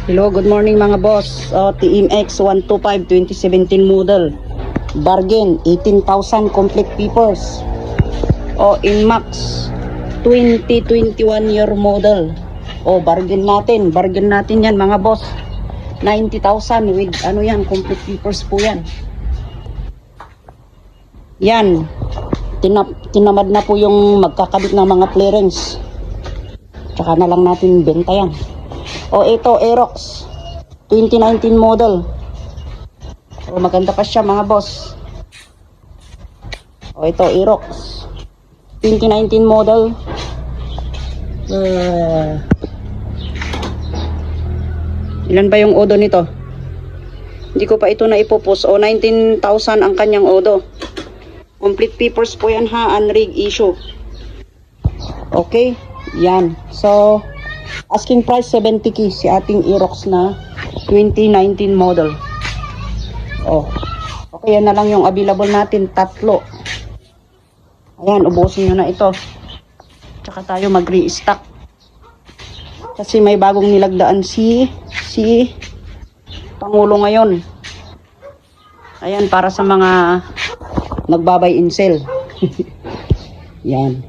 Hello, good morning mga boss. TMX 125 2017 model. Bargain 18,000 complete papers. Inmax 2021 year model. Bargain natin yan mga boss. 90,000 with ano yan, complete papers po yan. Yan. Tinamad na po yung magkakabit ng mga clearance. Tsaka na lang natin benta yan. Ito Aerox 2019 model. Maganda pa siya mga boss. Ito Aerox 2019 model. Ilan ba yung odo nito? Hindi ko pa ito na ipopos. 19,000 ang kanyang odo. Complete papers po yan ha, unrig issue. Okay, yan. So asking price 70k si ating Aerox na 2019 model. Okay, yan na lang yung available natin, tatlo. Ayan, ubusin nyo na ito. Tsaka tayo mag-restock. Kasi may bagong nilagdaan si Pangulo ngayon. Ayan, para sa mga nagbabay in sale. Yan.